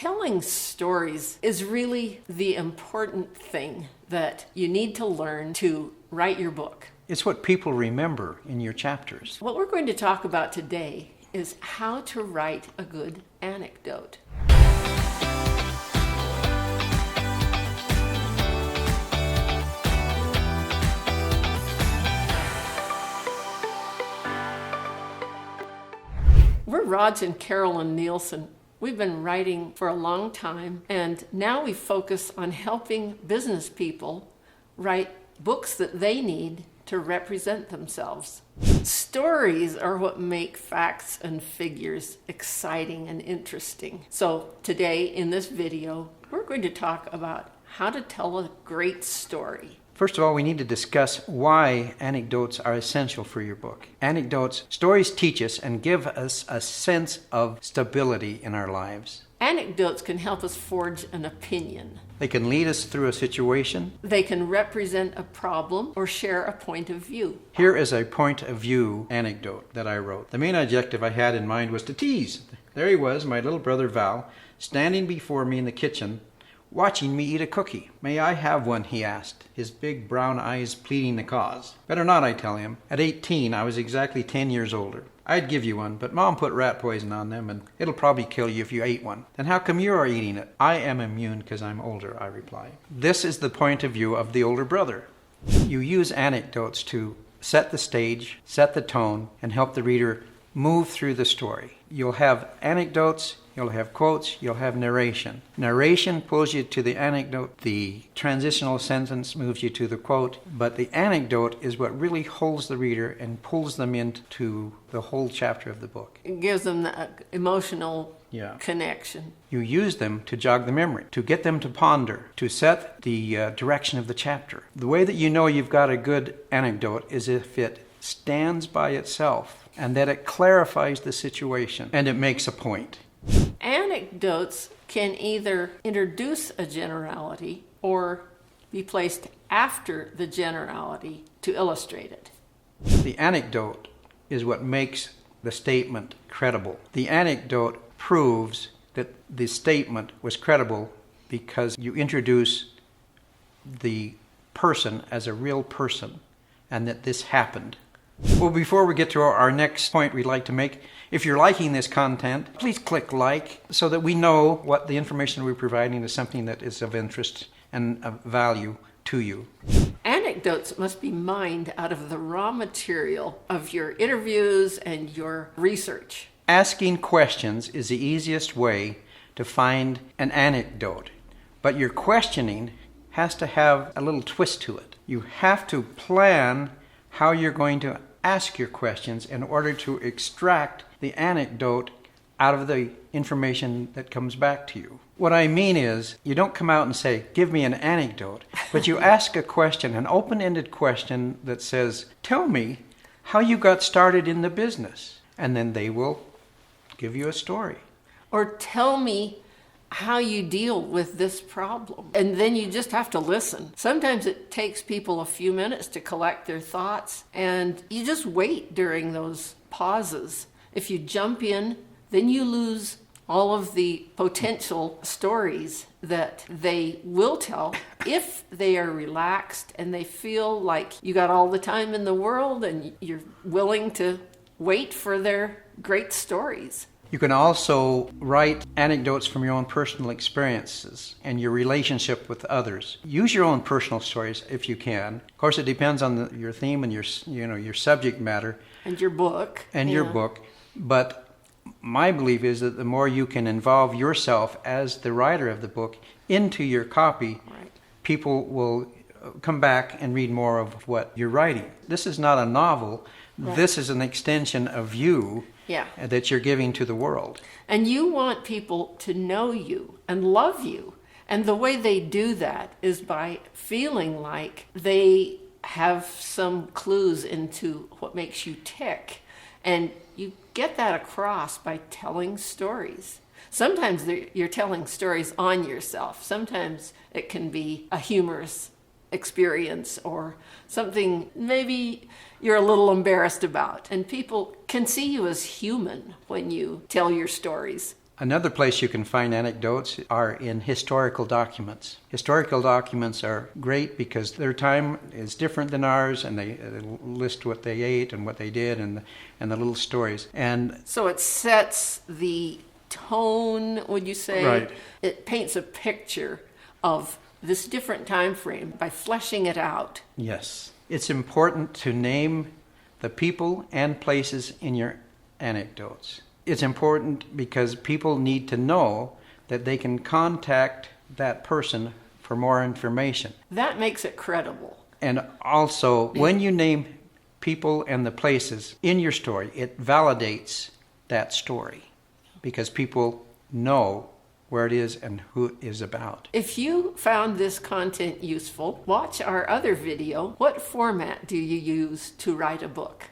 Telling stories is really the important thing that you need to learn to write your book. It's what people remember in your chapters. What we're going to talk about today is how to write a good anecdote. We're Roger and Carolyn Nielsen. We've been writing for a long time, and now we focus on helping business people write books that they need to represent themselves. Stories are what make facts and figures exciting and interesting. So today in this video, we're going to talk about how to tell a great story. First of all, we need to discuss why anecdotes are essential for your book. Stories teach us and give us a sense of stability in our lives. Anecdotes can help us forge an opinion. They can lead us through a situation. They can represent a problem or share a point of view. Here is a point of view anecdote that I wrote. The main objective I had in mind was to tease. There he was, my little brother Val, standing before me in the kitchen, watching me eat a cookie. "May I have one?" he asked, his big brown eyes pleading the cause. "Better not," I tell him. At 18, I was exactly 10 years older. "I'd give you one, but Mom put rat poison on them, and it'll probably kill you if you ate one." "Then how come you are eating it?" "I am immune because I'm older," I reply. This is the point of view of the older brother. You use anecdotes to set the stage, set the tone, and help the reader move through the story. You'll have anecdotes, you'll have quotes, you'll have narration. Narration pulls you to the anecdote, the transitional sentence moves you to the quote, but the anecdote is what really holds the reader and pulls them into the whole chapter of the book. It gives them the emotional connection. You use them to jog the memory, to get them to ponder, to set the direction of the chapter. The way that you know you've got a good anecdote is if it stands by itself and that it clarifies the situation and it makes a point. Anecdotes can either introduce a generality or be placed after the generality to illustrate it. The anecdote is what makes the statement credible. The anecdote proves that the statement was credible because you introduce the person as a real person and that this happened. Well, before we get to our next point we'd like to make, if you're liking this content, please click like so that we know what the information we're providing is something that is of interest and of value to you. Anecdotes must be mined out of the raw material of your interviews and your research. Asking questions is the easiest way to find an anecdote, but your questioning has to have a little twist to it. You have to plan how you're going to ask your questions in order to extract the anecdote out of the information that comes back to you. What I mean is, you don't come out and say, "Give me an anecdote," but you ask a question, an open-ended question that says, "Tell me how you got started in the business," and then they will give you a story. Or tell me how you deal with this problem. And then you just have to listen. Sometimes it takes people a few minutes to collect their thoughts, and you just wait during those pauses. If you jump in, then you lose all of the potential stories that they will tell if they are relaxed and they feel like you got all the time in the world and you're willing to wait for their great stories. You can also write anecdotes from your own personal experiences and your relationship with others. Use your own personal stories if you can. Of course, it depends on your theme and your subject matter. And your book. Your book. But my belief is that the more you can involve yourself as the writer of the book into your copy, people will come back and read more of what you're writing. This is not a novel. This is an extension of you that you're giving to the world. And you want people to know you and love you. And the way they do that is by feeling like they have some clues into what makes you tick. And you get that across by telling stories. Sometimes you're telling stories on yourself. Sometimes it can be a humorous experience or something maybe you're a little embarrassed about. And people can see you as human when you tell your stories. Another place you can find anecdotes are in historical documents. Historical documents are great because their time is different than ours, and they list what they ate and what they did and the little stories. And so it sets the tone, would you say? Right. It paints a picture of this different time frame by fleshing it out. yes, it's important to name the people and places in your anecdotes. It's important because people need to know that they can contact that person for more information. That makes it credible. And also, when you name people and the places in your story, it validates that story because people know where it is and who it is about. If you found this content useful, watch our other video. What format do you use to write a book?